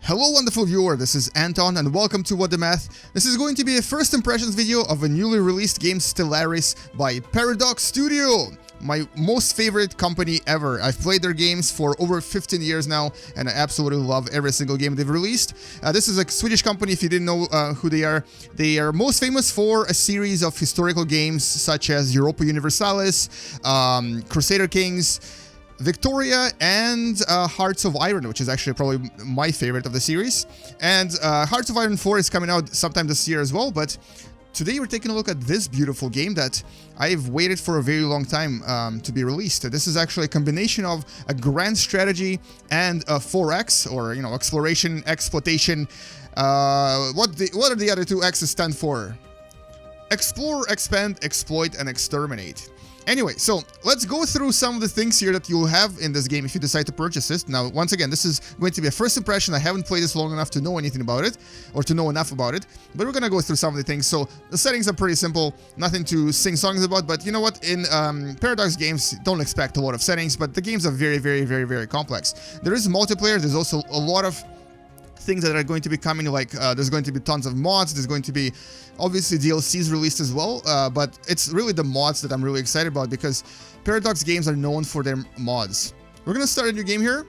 Hello wonderful viewer, this is Anton and welcome to What the Math. This is going to be a first impressions video of a newly released game Stellaris by Paradox Studio. My most favorite company ever. I've played their games for over 15 years now and I absolutely love every single game they've released. This is a Swedish company if you didn't know who they are. They are most famous for a series of historical games such as Europa Universalis, Crusader Kings, Victoria, and Hearts of Iron, which is actually probably my favorite of the series. And Hearts of Iron 4 is coming out sometime this year as well, but today we're taking a look at this beautiful game that I've waited for a very long time to be released. This is actually a combination of a grand strategy and a 4X, or, you know, exploration, exploitation. What are the other two X's stand for? Explore, expand, exploit, and exterminate. Anyway, so let's go through some of the things here that you'll have in this game if you decide to purchase this. Now, once again, this is going to be a first impression. I haven't played this long enough to know anything about it, or to know enough about it, but we're gonna go through some of the things. So the settings are pretty simple, nothing to sing songs about, but you know what, in Paradox games, don't expect a lot of settings, but the games are very complex. There is multiplayer, there's also a lot of things that are going to be coming, like there's going to be tons of mods, there's going to be obviously DLCs released as well, but it's really the mods that I'm really excited about because Paradox games are known for their mods. We're gonna start a new game here,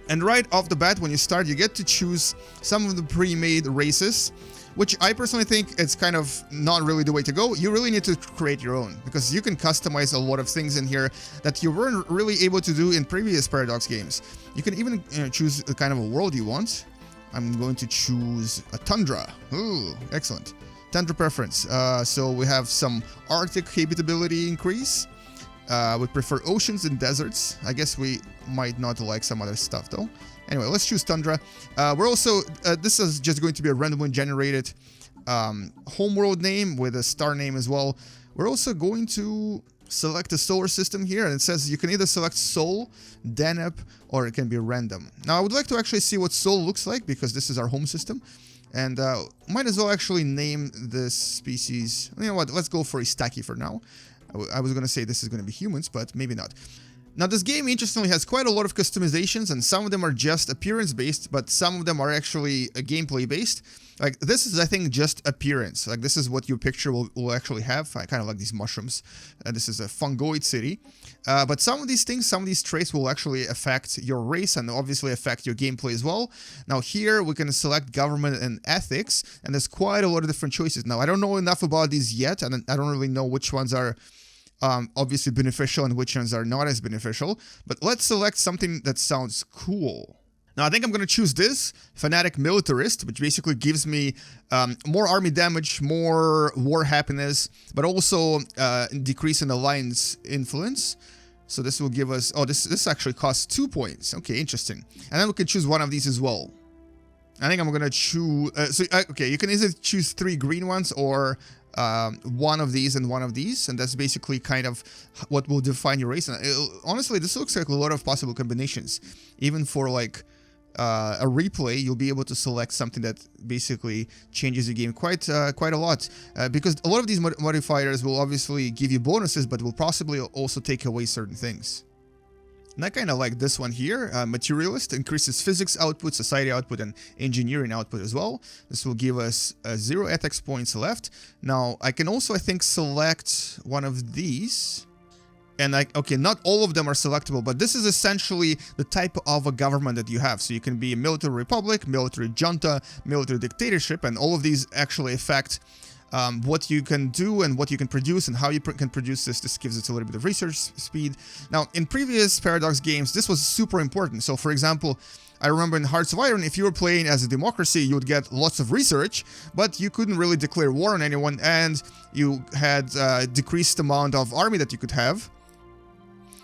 and right off the bat when you start you get to choose some of the pre-made races, which I personally think it's kind of not really the way to go. You really need to create your own because you can customize a lot of things in here that you weren't really able to do in previous Paradox games. You can even choose the kind of a world you want. I'm going to choose a tundra. Ooh, excellent. Tundra preference. So we have some Arctic habitability increase. We prefer oceans and deserts. I guess we might not like some other stuff though. Anyway, let's choose tundra. We're also, this is just going to be a randomly generated homeworld name with a star name as well. We're also going to select a solar system here, and it says you can either select Sol, Deneb, or it can be random. Now I would like to actually see what Sol looks like because this is our home system, and might as well actually name this species. You know what, let's go for Istaki for now. I was gonna say this is gonna be humans, but maybe not. Now this game interestingly has quite a lot of customizations, and some of them are just appearance based, but some of them are actually gameplay based. Like this is, I think, just appearance. Like this is what your picture will actually have. I kind of like these mushrooms. This is a fungoid city. But some of these things, some of these traits will actually affect your race and obviously affect your gameplay as well. Now here we can select government and ethics, and there's quite a lot of different choices. Now I don't know enough about these yet, and I don't really know which ones are obviously beneficial and which ones are not as beneficial. But let's select something that sounds cool. Now, I think I'm going to choose this, Fanatic Militarist, which basically gives me more army damage, more war happiness, but also decrease in alliance influence. So this will give us, oh, this actually costs 2 points. Okay, interesting. And then we can choose one of these as well. I think I'm going to choose, okay, you can either choose 3 green ones or one of these and one of these, and that's basically kind of what will define your race. And honestly, this looks like a lot of possible combinations. Even for like a replay, you'll be able to select something that basically changes the game quite a lot, because a lot of these modifiers will obviously give you bonuses, but will possibly also take away certain things. And I kind of like this one here, Materialist, increases physics output, society output, and engineering output as well. This will give us 0 ethics points left. Now, I can also, I think, select one of these. And okay, not all of them are selectable, but this is essentially the type of a government that you have. So you can be a military republic, military junta, military dictatorship, and all of these actually affect what you can do and what you can produce and how you can produce this. This gives it a little bit of research speed. Now, in previous Paradox games, this was super important. So, for example, I remember in Hearts of Iron, if you were playing as a democracy, you would get lots of research, but you couldn't really declare war on anyone, and you had a decreased amount of army that you could have.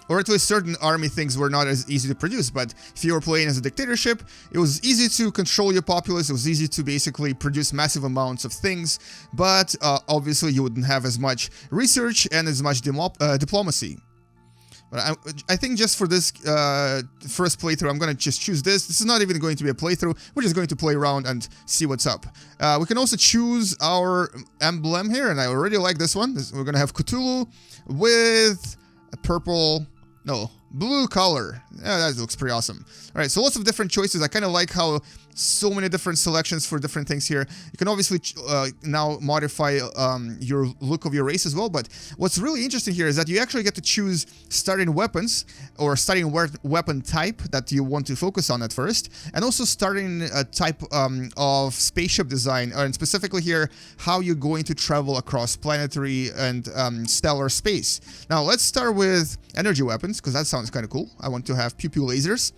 Or at least certain army things were not as easy to produce, but if you were playing as a dictatorship, it was easy to control your populace, it was easy to basically produce massive amounts of things, but obviously you wouldn't have as much research and as much diplomacy. But I think just for this first playthrough, I'm going to just choose this. This is not even going to be a playthrough, we're just going to play around and see what's up. We can also choose our emblem here, and I already like this one. We're going to have Cthulhu with a purple... No, Blue color. Yeah, that looks pretty awesome. All right, so lots of different choices. I kind of like how so many different selections for different things here. You can obviously now modify your look of your race as well, but what's really interesting here is that you actually get to choose starting weapons or starting weapon type that you want to focus on at first, and also starting a type of spaceship design, and specifically here, how you're going to travel across planetary and stellar space. Now, let's start with energy weapons, because that sounds kind of cool. I want to have pew-pew lasers.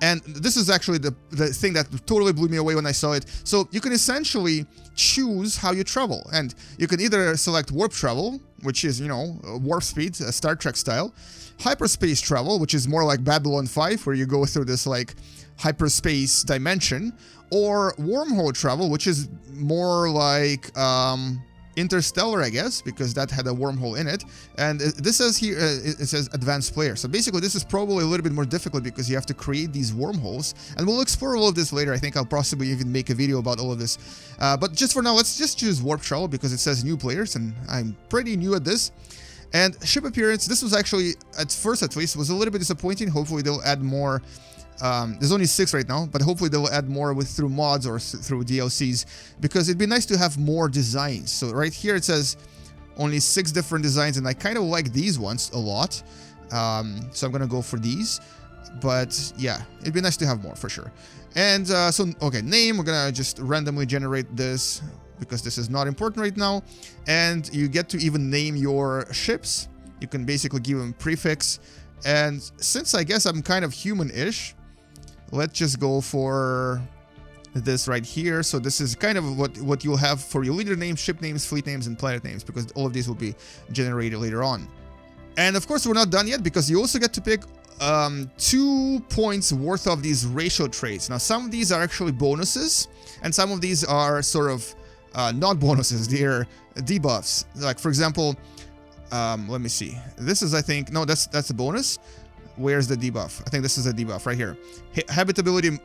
And this is actually the thing that totally blew me away when I saw it. So you can essentially choose how you travel. And you can either select warp travel, which is, you know, warp speed, Star Trek style. Hyperspace travel, which is more like Babylon 5, where you go through this, like, hyperspace dimension. Or wormhole travel, which is more like Interstellar, I guess, because that had a wormhole in it. And this says here, it says advanced player. So basically, this is probably a little bit more difficult because you have to create these wormholes. And we'll explore all of this later. I think I'll possibly even make a video about all of this. But just for now, let's just choose warp travel because it says new players, and I'm pretty new at this. And ship appearance, this was actually, at first at least, was a little bit disappointing. Hopefully, they'll add more. There's only 6 right now, but hopefully they'll add more through mods or through DLCs, because it'd be nice to have more designs. So right here it says only 6 different designs, and I kind of like these ones a lot. So I'm gonna go for these, but yeah, it'd be nice to have more for sure. And okay, name, we're gonna just randomly generate this because this is not important right now. And you get to even name your ships. You can basically give them prefix. And since I guess I'm kind of human-ish, let's just go for this right here. So this is kind of what you'll have for your leader names, ship names, fleet names, and planet names, because all of these will be generated later on. And of course, we're not done yet, because you also get to pick 2 points worth of these racial traits. Now, some of these are actually bonuses, and some of these are sort of not bonuses. They're debuffs. Like, for example, let me see. This is, I think, no, that's a bonus. Where's the debuff? I think this is a debuff right here. Habitability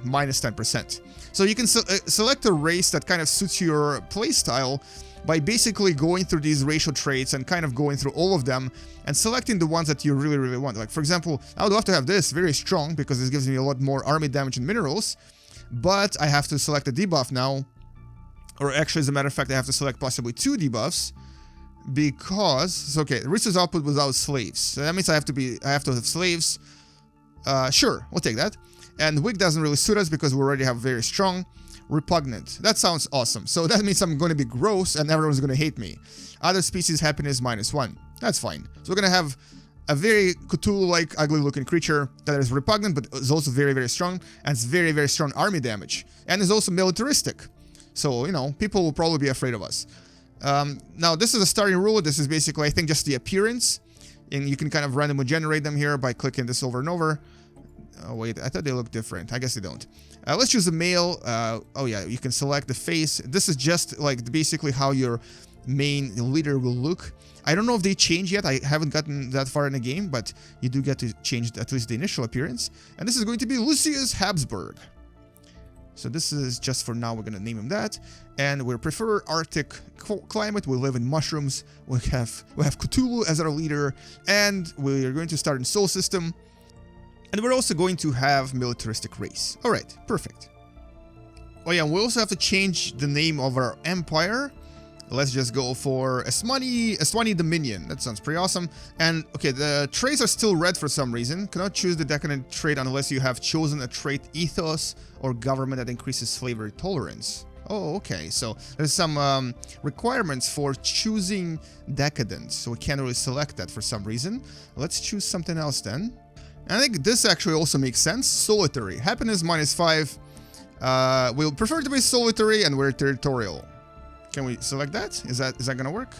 minus 10%. So you can select a race that kind of suits your playstyle by basically going through these racial traits and kind of going through all of them and selecting the ones that you really, really want. Like, for example, I would love to have this very strong because this gives me a lot more army damage and minerals, but I have to select a debuff now. Or actually, as a matter of fact, I have to select possibly 2 debuffs. Because, okay, resource output without slaves. So that means I have to have slaves. Sure, we'll take that. And weak doesn't really suit us because we already have very strong. Repugnant. That sounds awesome. So that means I'm going to be gross and everyone's going to hate me. Other species happiness -1. That's fine. So we're going to have a very Cthulhu-like ugly looking creature that is repugnant, but is also very, very strong. And it's very, very strong army damage. And is also militaristic. So, you know, people will probably be afraid of us. Now, this is a starting rule. This is basically, I think, just the appearance. And you can kind of randomly generate them here by clicking this over and over. Oh, wait, I thought they looked different. I guess they don't. Let's choose a male. Oh, yeah, you can select the face. This is just, like, basically how your main leader will look. I don't know if they change yet. I haven't gotten that far in the game, but you do get to change at least the initial appearance. And this is going to be Lucius Habsburg. So this is just for now, we're going to name him that. And we prefer Arctic climate. We live in mushrooms. We have Cthulhu as our leader. And we're going to start in Sol System. And we're also going to have militaristic race. All right, perfect. Oh yeah, we also have to change the name of our empire. Let's just go for Eswani Dominion. That sounds pretty awesome. And okay, the traits are still red for some reason. Cannot choose the decadent trait unless you have chosen a trait ethos or government that increases slavery tolerance. Oh, okay. So there's some requirements for choosing decadent. So we can't really select that for some reason. Let's choose something else then. And I think this actually also makes sense. Solitary. Happiness -5. We'll prefer to be solitary and we're territorial. Can we select that? Is that gonna work?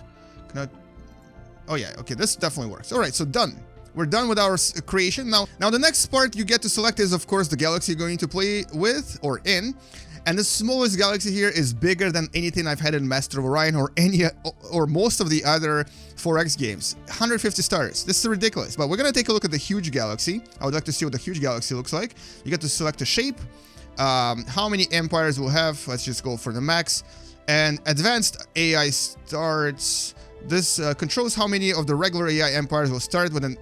Oh yeah, okay, this definitely works. All right, so done. We're done with our creation. Now the next part you get to select is, of course, the galaxy you're going to play with or in. And the smallest galaxy here is bigger than anything I've had in Master of Orion or most of the other 4X games. 150 stars. This is ridiculous. But we're gonna take a look at the huge galaxy. I would like to see what the huge galaxy looks like. You get to select a shape. How many empires we'll have. Let's just go for the max. And advanced AI starts This controls how many of the regular AI empires will start with an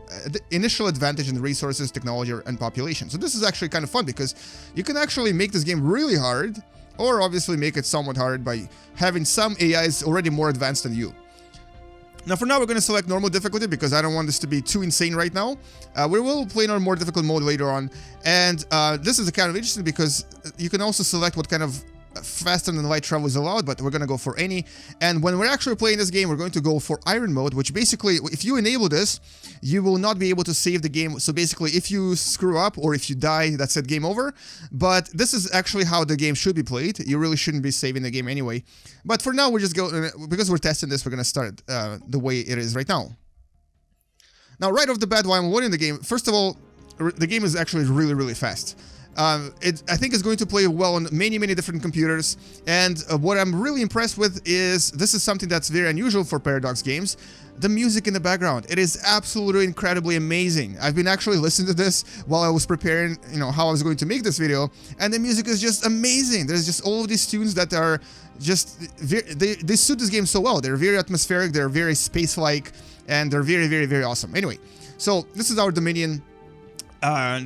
initial advantage in resources, technology, and population. So this is actually kind of fun because you can actually make this game really hard, or obviously make it somewhat hard by having some AIs already more advanced than you. Now for now we're going to select normal difficulty because I don't want this to be too insane right now. We will play in our more difficult mode later on, and this is kind of interesting because you can also select what kind of faster than light travel is allowed, but we're going to go for any. And when we're actually playing this game, we're going to go for iron mode, which basically, if you enable this, you will not be able to save the game. So basically, if you screw up or if you die, that's it, game over. But this is actually how the game should be played. You really shouldn't be saving the game anyway. But for now, we're just going, because we're testing this, we're going to start the way it is right now. Now, right off the bat, while I'm loading the game, first of all, the game is actually really, really fast. I think it's going to play well on many different computers, and what I'm really impressed with is this is something that's very unusual for Paradox games. The music in the background, it is absolutely incredibly amazing. I've been actually listening to this while I was preparing, how I was going to make this video, and the music is just amazing. There's just all of these tunes that are just they suit this game so well. They're very atmospheric, they're very space-like, and they're very awesome. Anyway, so this is our Dominion. A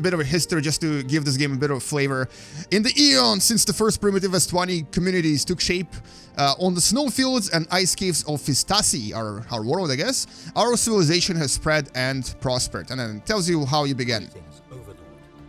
bit of a history just to give this game a bit of flavor. In the eons since the first primitive S20 communities took shape on the snowfields and ice caves of Fistasi, our world, I guess, our civilization has spread and prospered. And then it tells you how you began. Greetings, Overlord.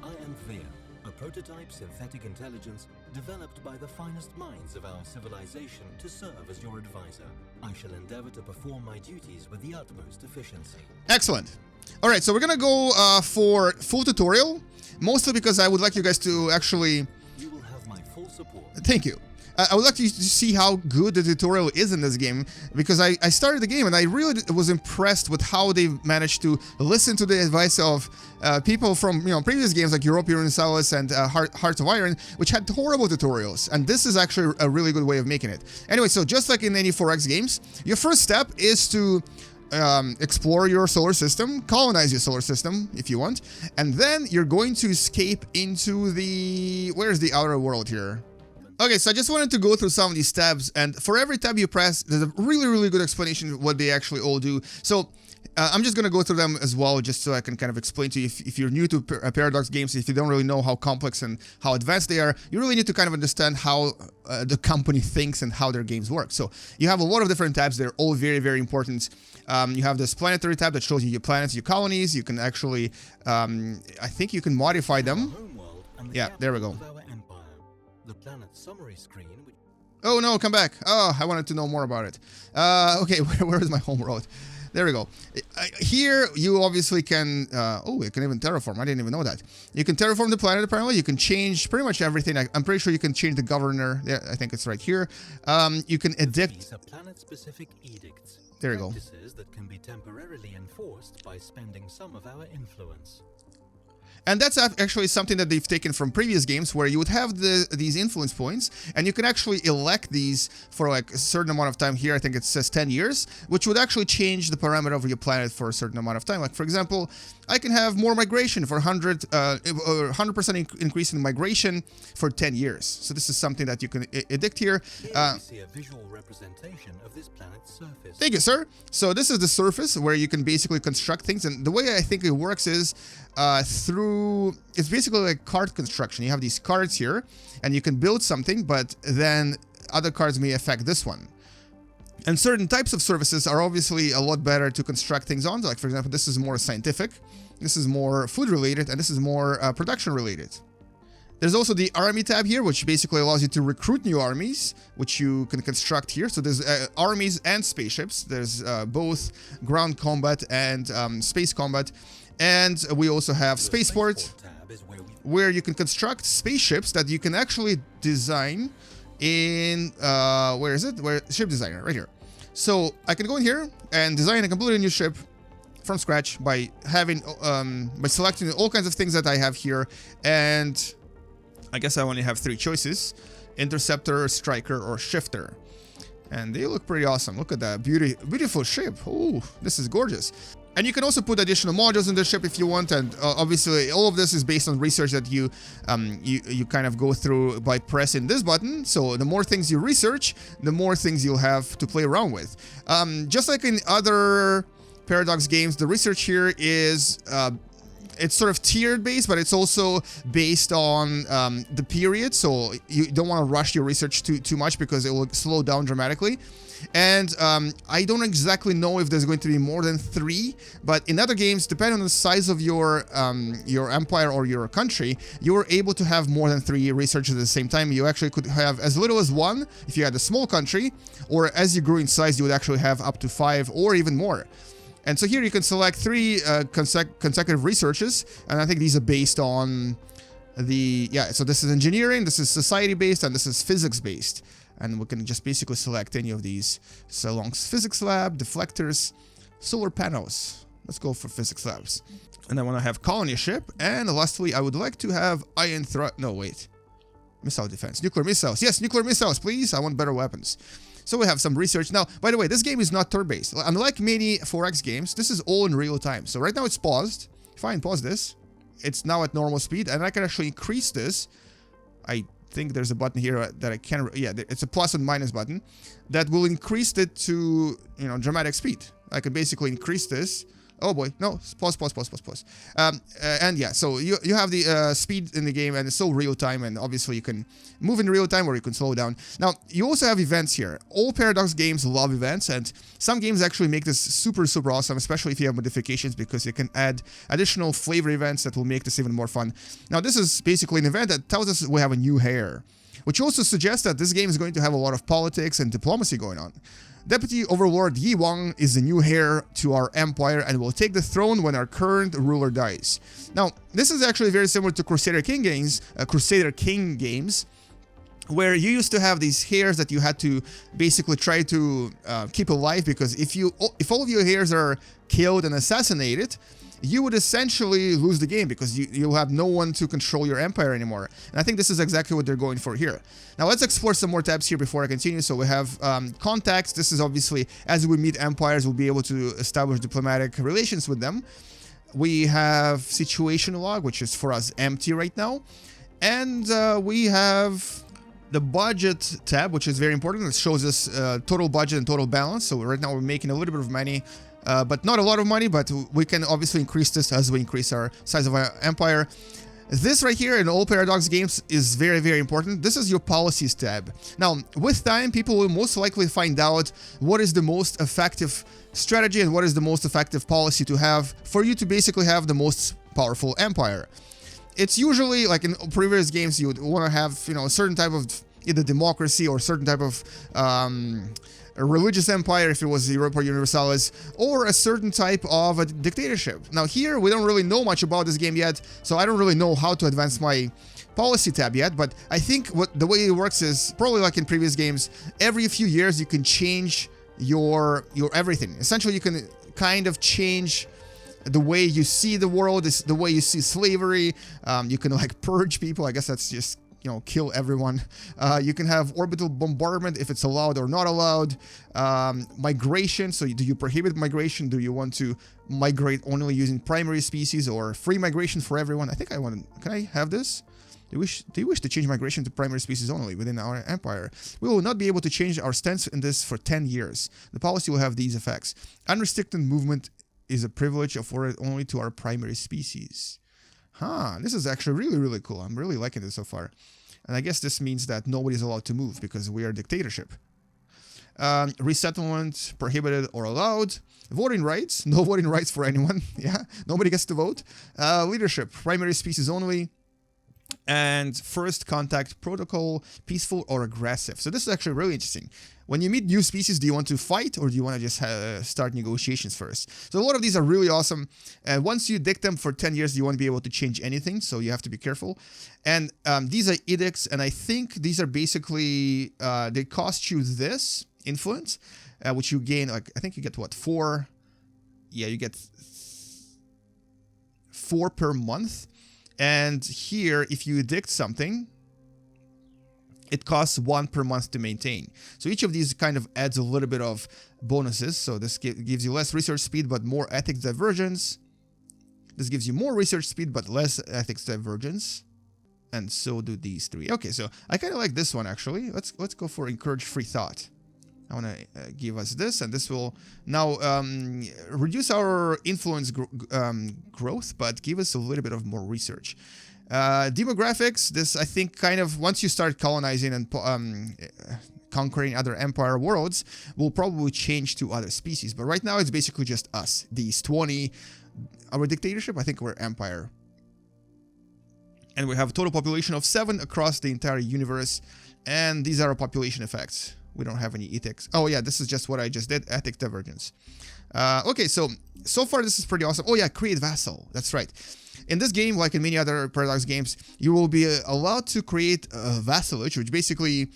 I am Thea, a prototype synthetic intelligence developed by the finest minds of our civilization to serve as your advisor. I shall endeavor to perform my duties with the utmost efficiency. Excellent. All right, so we're gonna go for full tutorial, mostly because I would like you guys to actually... You will have my full support. Thank you. I would like you to see how good the tutorial is in this game, because I started the game and I really was impressed with how they managed to listen to the advice of people from previous games like Europa Universalis and Hearts of Iron, which had horrible tutorials, and this is actually a really good way of making it. Anyway, so just like in any 4X games, your first step is to explore your solar system, colonize your solar system if you want, and then you're going to escape into the... Where's the outer world here? Okay, so I just wanted to go through some of these tabs, and for every tab you press, there's a really good explanation of what they actually all do. So I'm just going to go through them as well, just so I can kind of explain to you if you're new to Paradox games, if you don't really know how complex and how advanced they are, you really need to kind of understand how the company thinks and how their games work. So you have a lot of different tabs. They're all very important. You have this planetary tab that shows you your planets, your colonies. You can actually, I think you can modify them. Yeah, there we go. The planet summary screen. Oh no, come back. Oh, I wanted to know more about it. Okay, where is my home world? There we go. Here, you obviously can... oh, you can even terraform. I didn't even know that. You can terraform the planet, apparently. You can change pretty much everything. I'm pretty sure you can change the governor. Yeah, I think it's right here. You can edict... planet-specific edicts. There you go. Practices that can be temporarily enforced by spending some of our influence. And that's actually something that they've taken from previous games, where you would have these influence points, and you can actually elect these for like a certain amount of time. Here, I think it says 10 years, which would actually change the parameter of your planet for a certain amount of time. Like, for example, I can have more migration for 100% increase in migration for 10 years. So this is something that you can edict here. Here we see a visual representation of this planet's surface. Thank you, sir. So this is the surface where you can basically construct things, and the way I think it works is it's basically like card construction. You have these cards here, and you can build something, but then other cards may affect this one. And certain types of surfaces are obviously a lot better to construct things on. Like, for example, this is more scientific, this is more food related, and this is more production related. There's also the army tab here, which basically allows you to recruit new armies, which you can construct here. So there's armies and spaceships. There's both ground combat and space combat. And we also have Spaceport, where you can construct spaceships that you can actually design in, where is it? Ship designer, right here. So I can go in here and design a completely new ship from scratch by having, by selecting all kinds of things that I have here. And I guess I only have 3 choices: Interceptor, Striker, or Shifter. And they look pretty awesome. Look at that beautiful ship. Oh, this is gorgeous. And you can also put additional modules in the ship if you want, and obviously all of this is based on research that you kind of go through by pressing this button. So the more things you research, the more things you'll have to play around with. Just like in other Paradox games, the research here is it's sort of tiered based, but it's also based on the period. So you don't want to rush your research too much because it will slow down dramatically. And I don't exactly know if there's going to be more than 3, but in other games, depending on the size of your empire or your country, you're able to have more than 3 researchers at the same time. You actually could have as little as 1 if you had a small country, or as you grew in size, you would actually have up to 5 or even more. And so here you can select 3 consecutive researches, and I think these are based on the, so this is engineering, this is society-based, and this is physics-based. And we can just basically select any of these. So along physics lab, deflectors, solar panels. Let's go for physics labs. And I want to have colony ship. And lastly, I would like to have iron thrust. No, wait. Missile defense. Nuclear missiles. Yes, nuclear missiles, please. I want better weapons. So we have some research. Now, by the way, this game is not turn-based. Unlike many 4X games, this is all in real time. So right now it's paused. Fine, pause this. It's now at normal speed. And I can actually increase this. I think there's a button here that I can, it's a plus and minus button that will increase it to, dramatic speed. I could basically increase this. Oh boy, no, pause. And yeah, so you have the speed in the game, and it's so real time, and obviously you can move in real time or you can slow down. Now, you also have events here. All Paradox games love events, and some games actually make this super awesome, especially if you have modifications, because you can add additional flavor events that will make this even more fun. Now, this is basically an event that tells us we have a new heir, which also suggests that this game is going to have a lot of politics and diplomacy going on. Deputy Overlord Yi Wang is the new heir to our empire and will take the throne when our current ruler dies. Now, this is actually very similar to Crusader King games, where you used to have these heirs that you had to basically try to keep alive, because if all of your heirs are killed and assassinated, you would essentially lose the game because you'll have no one to control your empire anymore. And I think this is exactly what they're going for here. Now let's explore some more tabs here before I continue. So we have contacts. This is obviously, as we meet empires, we'll be able to establish diplomatic relations with them. We have situation log, which is for us empty right now. And we have the budget tab, which is very important. It shows us total budget and total balance. So right now we're making a little bit of money, but not a lot of money, but we can obviously increase this as we increase our size of our empire. This right here in all Paradox games is very important. This is your policies tab. Now, with time, people will most likely find out what is the most effective strategy and what is the most effective policy to have for you to basically have the most powerful empire. It's usually, like in previous games, you would want to have, a certain type of either democracy or certain type of a religious empire if it was Europa Universalis, or a certain type of a dictatorship. Now here, we don't really know much about this game yet, so I don't really know how to advance my policy tab yet, but I think the way it works is probably like in previous games. Every few years you can change your everything. Essentially, you can kind of change the way you see the world, the way you see slavery. You can like purge people. I guess that's just, kill everyone. You can have orbital bombardment if it's allowed or not allowed. Migration. So do you prohibit migration? Do you want to migrate only using primary species, or free migration for everyone? I think I want to. Can I have this? Do you wish to change migration to primary species only within our empire? We will not be able to change our stance in this for 10 years. The policy will have these effects. Unrestricted movement is a privilege afforded only to our primary species. This is actually really cool. I'm really liking this so far. And I guess this means that nobody's allowed to move because we are a dictatorship. Resettlement, prohibited or allowed. Voting rights, no voting rights for anyone. Yeah, nobody gets to vote. Leadership, primary species only. And first contact protocol, peaceful or aggressive. So this is actually really interesting. When you meet new species, do you want to fight, or do you want to just start negotiations first? So a lot of these are really awesome. And once you dict them for 10 years, you won't be able to change anything. So you have to be careful. And these are edicts. And I think these are basically, they cost you this influence, which you gain, like, I think you get what, 4? Yeah, you get 4 per month. And here, if you edict something, it costs 1 per month to maintain. So each of these kind of adds a little bit of bonuses. So this gives you less research speed, but more ethics divergence. This gives you more research speed, but less ethics divergence. And so do these 3. Okay, so I kind of like this one, actually. Let's go for encourage free thought. I want to give us this, and this will now reduce our influence growth, but give us a little bit of more research. Demographics, this I think kind of once you start colonizing and conquering other empire worlds, will probably change to other species. But right now it's basically just us, these 20. Our dictatorship, I think we're empire. And we have a total population of 7 across the entire universe. And these are our population effects. We don't have any ethics. Oh yeah, this is just what I just did, ethics divergence. Okay, so far this is pretty awesome. Oh yeah, create vassal, that's right. In this game, like in many other Paradox games, you will be allowed to create a vassalage, which basically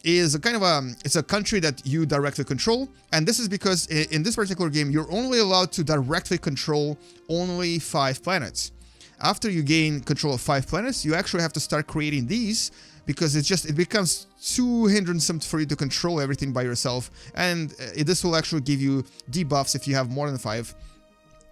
is a kind of it's a country that you directly control. And this is because in this particular game, you're only allowed to directly control only 5 planets. After you gain control of 5 planets, you actually have to start creating these, because it becomes too hindrance for you to control everything by yourself. And this will actually give you debuffs if you have more than 5.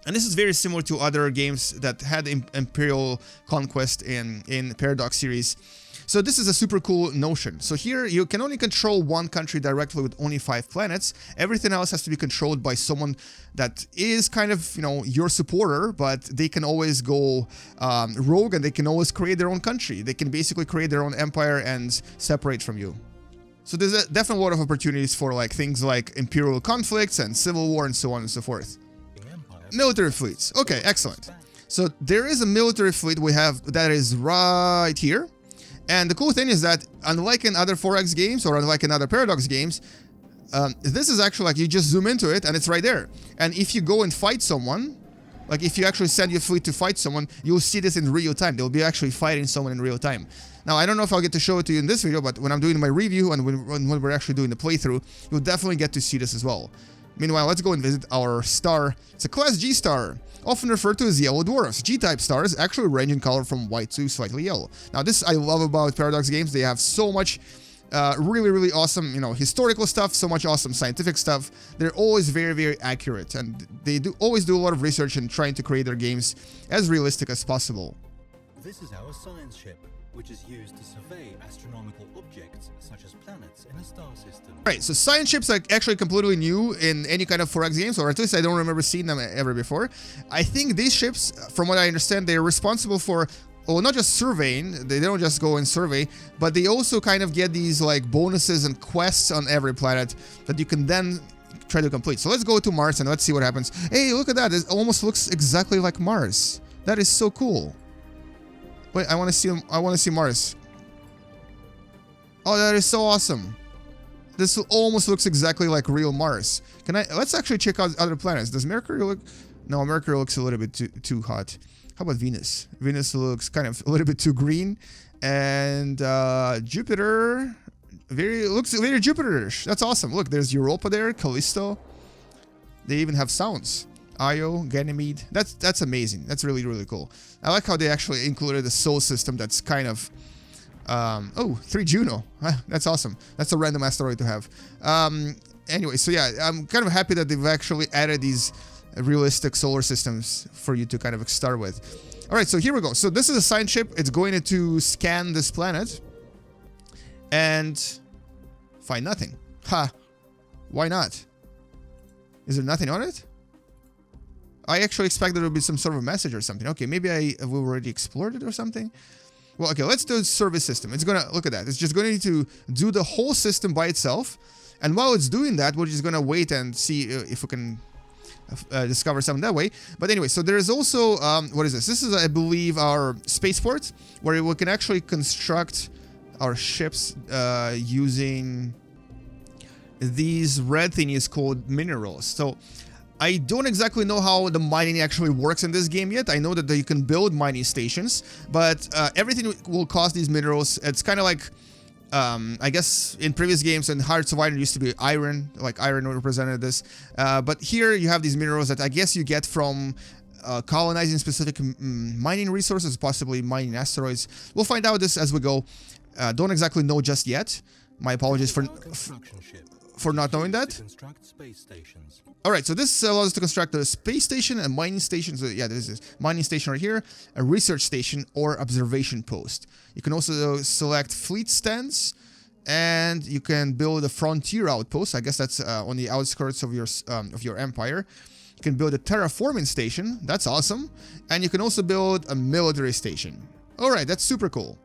And this is very similar to other games that had Imperial Conquest in Paradox series. So this is a super cool notion. So here you can only control 1 country directly with only 5 planets. Everything else has to be controlled by someone that is kind of, you know, your supporter, but they can always go rogue, and they can always create their own country. They can basically create their own empire and separate from you. So there's definitely a lot of opportunities for like things like imperial conflicts and civil war and so on and so forth. Military fleets. Okay, excellent. So there is a military fleet we have that is right here. And the cool thing is that, unlike in other 4X games or unlike in other Paradox games, this is actually like you just zoom into it and it's right there. And if you go and fight someone, like if you actually send your fleet to fight someone, you'll see this in real time. They'll be actually fighting someone in real time. Now, I don't know if I'll get to show it to you in this video, but when I'm doing my review and when we're actually doing the playthrough, you'll definitely get to see this as well. Meanwhile, let's go and visit our star. It's a Class G star, often referred to as yellow dwarfs. G-type stars actually range in color from white to slightly yellow. Now, this I love about Paradox games. They have so much really, really awesome, you know, historical stuff, so much awesome scientific stuff. They're always very, very accurate, and they always do a lot of research in trying to create their games as realistic as possible. This is our science ship, which is used to survey astronomical objects such as planets in a star system. Right, so science ships are actually completely new in any kind of 4X games, or at least I don't remember seeing them ever before. I think these ships, from what I understand, they're responsible for, well, not just surveying, they don't just go and survey, but they also kind of get these like bonuses and quests on every planet that you can then try to complete. So let's go to Mars and let's see what happens. Hey, look at that, it almost looks exactly like Mars. That is so cool. Wait, I want to see Mars. Oh, that is so awesome. This almost looks exactly like real Mars. Let's actually check out other planets. Does Mercury look? No, Mercury looks a little bit too hot. How about Venus? Venus looks kind of a little bit too green. And Jupiter looks very Jupiter-ish. That's awesome. Look, there's Europa there, Callisto. They even have sounds. Io, Ganymede. That's amazing. That's really, really cool. I like how they actually included a solar system that's kind of... oh, 3 Juno. That's awesome. That's a random asteroid to have. Anyway, so yeah, I'm kind of happy that they've actually added these realistic solar systems for you to kind of start with. All right, so here we go. So this is a science ship. It's going to scan this planet and find nothing. Ha! Why not? Is there nothing on it? I actually expect there will be some sort of a message or something. Okay, maybe we've already explored it or something. Well, okay, let's do a service system. It's gonna, look at that. It's just going to do the whole system by itself. And while it's doing that, we're just gonna wait and see if we can discover something that way. But anyway, so there is also, what is this? This is, I believe, our spaceport, where we can actually construct our ships using these red thingies called minerals. So I don't exactly know how the mining actually works in this game yet. I know that you can build mining stations, but everything will cost these minerals. It's kind of like, I guess in previous games in Hearts of Iron used to be iron, like iron represented this. But here you have these minerals that I guess you get from colonizing specific mining resources, possibly mining asteroids. We'll find out this as we go. Don't exactly know just yet. My apologies for not knowing that. Alright, so this allows us to construct a space station, a mining station. So yeah, this is mining station right here, a research station, or observation post. You can also select fleet stands, and you can build a frontier outpost. I guess that's on the outskirts of your empire. You can build a terraforming station. That's awesome. And you can also build a military station. Alright, that's super cool.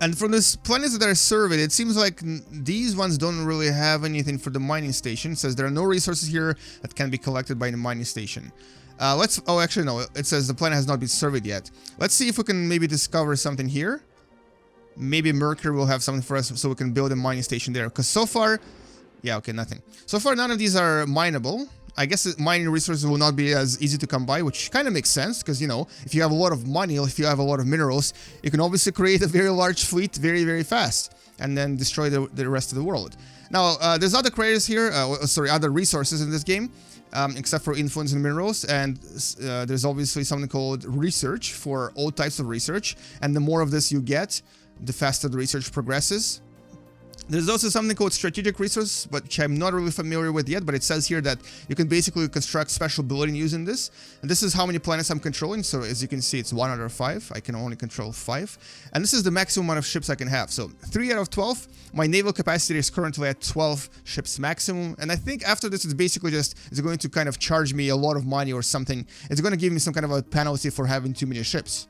And from the planets that are surveyed, it seems like these ones don't really have anything for the mining station. It says there are no resources here that can be collected by the mining station. Oh, actually, no. It says the planet has not been surveyed yet. Let's see if we can maybe discover something here. Maybe Mercury will have something for us so we can build a mining station there. Because so far... Yeah, okay, nothing. So far, none of these are mineable. I guess mining resources will not be as easy to come by, which kind of makes sense, because, you know, if you have a lot of money, if you have a lot of minerals, you can obviously create a very large fleet very, very fast, and then destroy the rest of the world. Now, there's other creators here, other resources in this game, except for influence and minerals, and there's obviously something called research for all types of research, and the more of this you get, the faster the research progresses. There's also something called strategic resources, which I'm not really familiar with yet, but it says here that you can basically construct special building using this. And this is how many planets I'm controlling. So as you can see, it's 1 out of 5. I can only control 5. And this is the maximum amount of ships I can have. So 3 out of 12. My naval capacity is currently at 12 ships maximum. And I think after this, it's basically just, it's going to kind of charge me a lot of money or something. It's going to give me some kind of a penalty for having too many ships.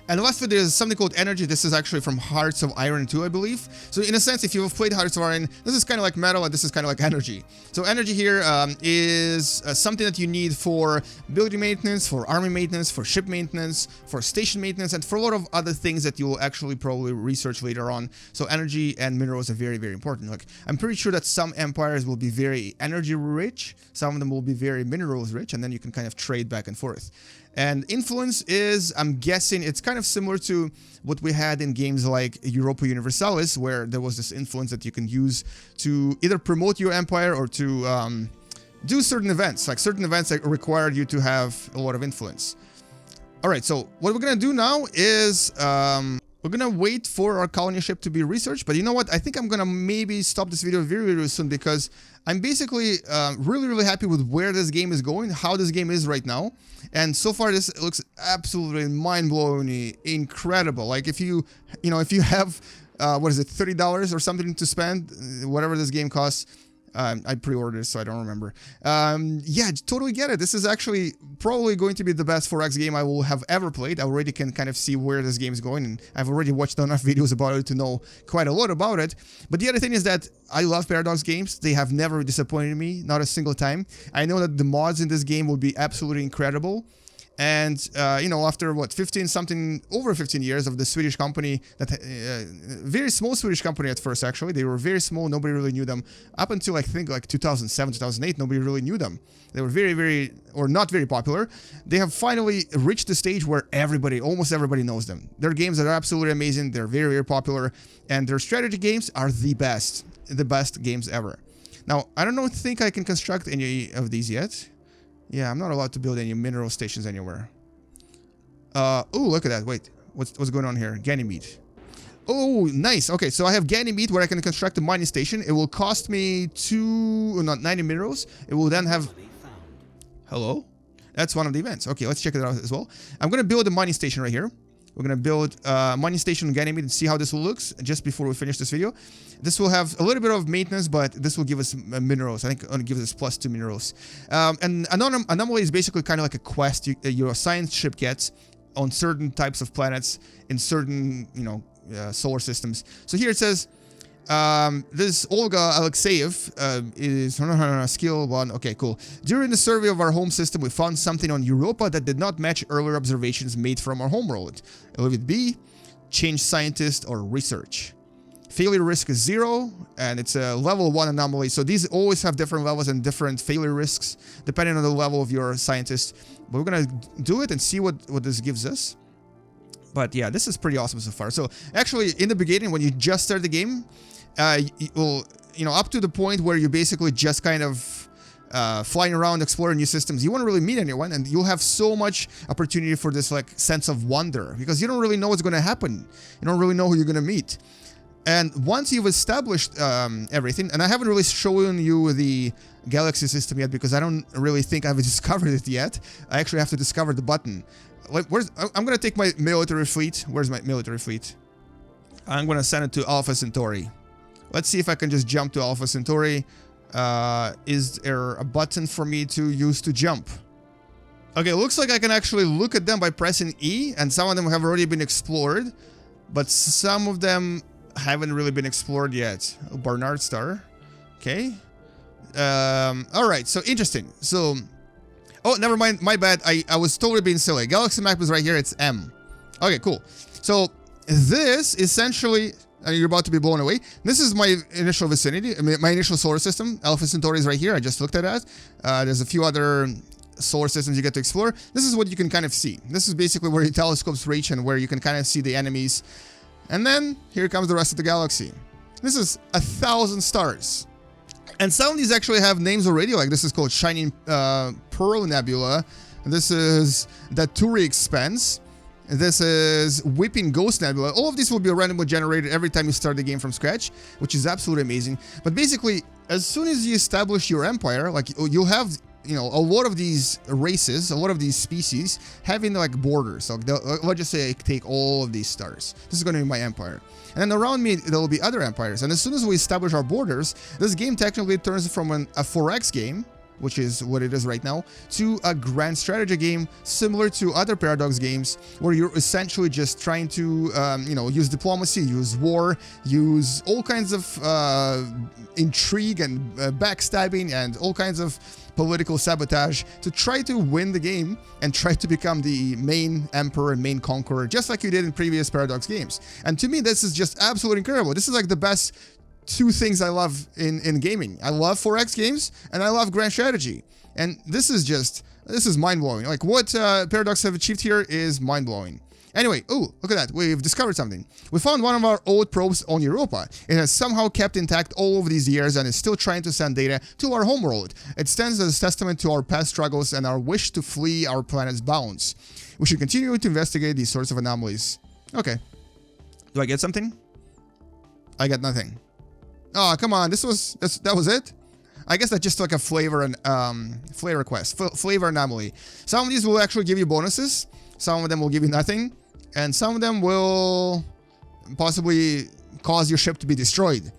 And lastly, there's something called energy. This is actually from Hearts of Iron 2, I believe. So in a sense, if you've played Hearts of Iron, this is kind of like metal and this is kind of like energy. So energy here is something that you need for building maintenance, for army maintenance, for ship maintenance, for station maintenance, and for a lot of other things that you will actually probably research later on. So energy and minerals are very, very important. Like, I'm pretty sure that some empires will be very energy rich, some of them will be very minerals rich, and then you can kind of trade back and forth. And influence is, I'm guessing, it's kind of similar to what we had in games like Europa Universalis, where there was this influence that you can use to either promote your empire or to do certain events, like certain events that required you to have a lot of influence. Alright, so what we're gonna do now is we're gonna wait for our colony ship to be researched, but you know what? I think I'm gonna maybe stop this video very, very soon because I'm basically really, really happy with where this game is going, how this game is right now. And so far, this looks absolutely mind-blowingly incredible. Like, if you have, what is it, $30 or something to spend, whatever this game costs. I pre-ordered it, so I don't remember. Yeah, totally get it. This is actually probably going to be the best 4X game I will have ever played. I already can kind of see where this game is going, and I've already watched enough videos about it to know quite a lot about it. But the other thing is that I love Paradox games. They have never disappointed me, not a single time. I know that the mods in this game will be absolutely incredible. And, you know, after, what, over 15 years of the Swedish company, that very small Swedish company at first, actually. They were very small, nobody really knew them. Up until, I think, like 2007, 2008, nobody really knew them. They were very, very, or not very popular. They have finally reached the stage where almost everybody knows them. Their games are absolutely amazing, they're very, very popular, and their strategy games are the best games ever. Now, I don't think I can construct any of these yet. Yeah, I'm not allowed to build any mineral stations anywhere. Oh, look at that. Wait, what's going on here? Ganymede. Oh, nice. Okay, so I have Ganymede where I can construct a mining station. It will cost me 90 minerals. It will then have... Hello? That's one of the events. Okay, let's check it out as well. I'm going to build a mining station right here. We're going to build a mining station on Ganymede and see how this looks just before we finish this video. This will have a little bit of maintenance, but this will give us minerals. I think it'll give us +2 minerals. And anomaly is basically kind of like a quest your science ship gets on certain types of planets in certain, solar systems. So here it says... this Olga Alexeyev is skill 1. Okay, cool. During the survey of our home system, we found something on Europa that did not match earlier observations made from our home world. Leave it be, change scientist or research. Failure risk is 0, and it's a level 1 anomaly. So these always have different levels and different failure risks depending on the level of your scientist. But we're gonna do it and see what this gives us. But yeah, this is pretty awesome so far. So actually, in the beginning, when you just start the game, up to the point where you basically just kind of flying around, exploring new systems, you won't really meet anyone, and you'll have so much opportunity for this like sense of wonder, because you don't really know what's going to happen. You don't really know who you're going to meet. And once you've established everything, and I haven't really shown you the galaxy system yet because I don't really think I've discovered it yet. I actually have to discover the button. I'm going to take my military fleet. Where's my military fleet? I'm going to send it to Alpha Centauri. Let's see if I can just jump to Alpha Centauri. Is there a button for me to use to jump? Okay, looks like I can actually look at them by pressing E, and some of them have already been explored, but some of them haven't really been explored yet. Oh, Barnard Star. Okay. Alright, so interesting. So, oh, never mind, my bad. I was totally being silly. Galaxy map is right here, it's M. Okay, cool. So, this essentially, and you're about to be blown away. This is my initial vicinity, my initial solar system. Alpha Centauri is right here. I just looked at that. There's a few other solar systems you get to explore. This is what you can kind of see. This is basically where your telescopes reach and where you can kind of see the enemies. And then here comes the rest of the galaxy. This is 1,000 stars. And some of these actually have names already, like this is called Shining Pearl Nebula. This is the Turi Expanse. This is Whipping Ghost Nebula. All of these will be randomly generated every time you start the game from scratch, which is absolutely amazing. But basically, as soon as you establish your empire, like you'll have, you know, a lot of these races, a lot of these species having like borders. So let's just say I take all of these stars. This is going to be my empire. And then around me, there will be other empires. And as soon as we establish our borders, this game technically turns from a 4X game, which is what it is right now, to a grand strategy game similar to other Paradox games, where you're essentially just trying to, you know, use diplomacy, use war, use all kinds of intrigue and backstabbing and all kinds of political sabotage to try to win the game and try to become the main emperor and main conqueror, just like you did in previous Paradox games. And to me, this is just absolutely incredible. This is like the best two things I love in gaming. I love 4X games and I love grand strategy. And this is mind-blowing. Like what Paradox have achieved here is mind-blowing. Anyway, oh, look at that. We've discovered something. We found one of our old probes on Europa. It has somehow kept intact all over these years and is still trying to send data to our homeworld. It stands as a testament to our past struggles and our wish to flee our planet's bounds. We should continue to investigate these sorts of anomalies. Okay. Do I get something? I got nothing. Oh, come on. That was it? I guess that's just like a flavor and flavor request, flavor anomaly. Some of these will actually give you bonuses. Some of them will give you nothing, and some of them will possibly cause your ship to be destroyed.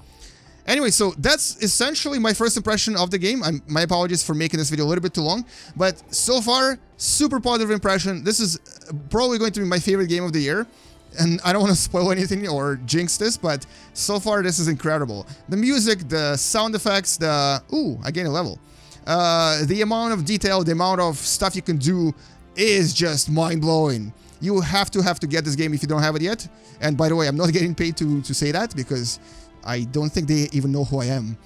Anyway, so that's essentially my first impression of the game. My apologies for making this video a little bit too long, but so far, super positive impression. This is probably going to be my favorite game of the year. And I don't want to spoil anything or jinx this, but so far this is incredible. The music, the sound effects, ooh, I gained a level. The amount of detail, the amount of stuff you can do is just mind-blowing. You have to get this game if you don't have it yet. And by the way, I'm not getting paid to say that because I don't think they even know who I am.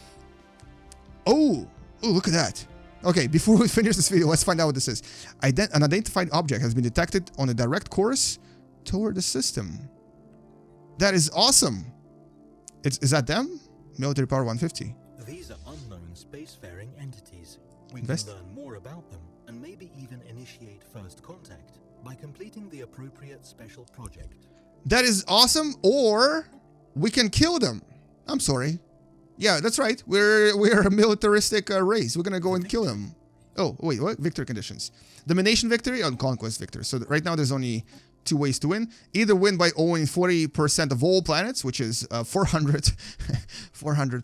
Oh, look at that. Okay, before we finish this video, let's find out what this is. An unidentified object has been detected on a direct course toward the system. That is awesome. Is that them? Military power 150. These are unknown spacefaring entities. We can learn more about them and maybe even initiate first contact by completing the appropriate special project. That is awesome, or we can kill them. I'm sorry. Yeah, that's right. We're a militaristic race. We're gonna go and kill them. Oh, wait, what? Victory conditions. Domination victory and conquest victory. So right now there's only 2 ways to win. Either win by owning 40% of all planets, which is 400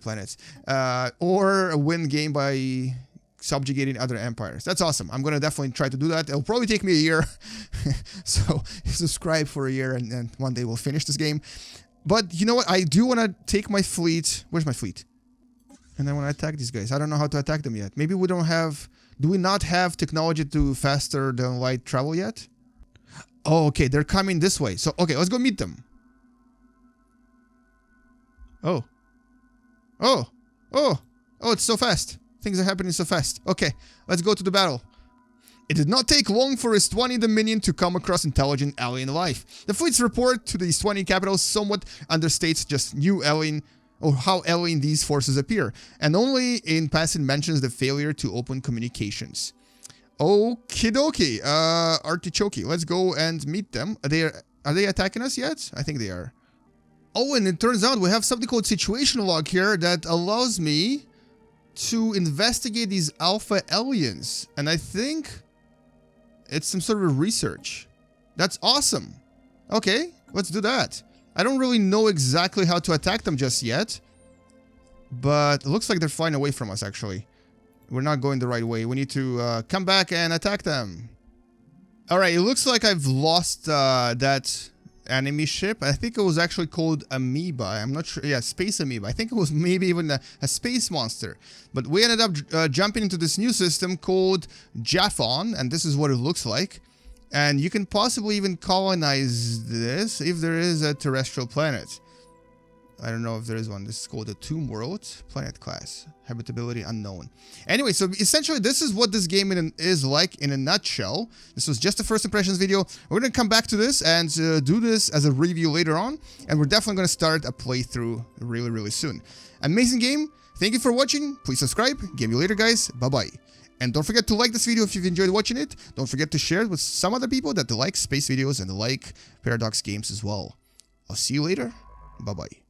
planets, or win game by subjugating other empires. That's awesome. I'm going to definitely try to do that. It'll probably take me a year. So subscribe for a year and one day we'll finish this game. But you know what? I do want to take my fleet. Where's my fleet? And I want to attack these guys. I don't know how to attack them yet. Maybe we don't have... Do we not have technology to faster than light travel yet? Oh, okay. They're coming this way. So, okay, let's go meet them. Oh. Oh, it's so fast. Things are happening so fast. Okay, let's go to the battle. It did not take long for Istwani Dominion to come across intelligent alien life. The fleet's report to the Istwani capital somewhat understates just new alien or how alien these forces appear, and only in passing mentions the failure to open communications. Okie dokie, Artichoke, let's go and meet them. Are they attacking us yet? I think they are. Oh, and it turns out we have something called situation log here that allows me to investigate these alpha aliens, and I think it's some sort of research. That's awesome. Okay, let's do that. I don't really know exactly how to attack them just yet, but it looks like they're flying away from us, actually. We're not going the right way. We need to come back and attack them. Alright, it looks like I've lost that enemy ship. I think it was actually called Amoeba. I'm not sure. Yeah, Space Amoeba. I think it was maybe even a space monster. But we ended up jumping into this new system called Japhon, and this is what it looks like. And you can possibly even colonize this if there is a terrestrial planet. I don't know if there is one. This is called the Tomb World. Planet class. Habitability unknown. Anyway, so essentially this is what this game is like in a nutshell. This was just a first impressions video. We're going to come back to this and do this as a review later on. And we're definitely going to start a playthrough really soon. Amazing game. Thank you for watching. Please subscribe. Game you later, guys. Bye-bye. And don't forget to like this video if you've enjoyed watching it. Don't forget to share it with some other people that like space videos and like Paradox games as well. I'll see you later. Bye-bye.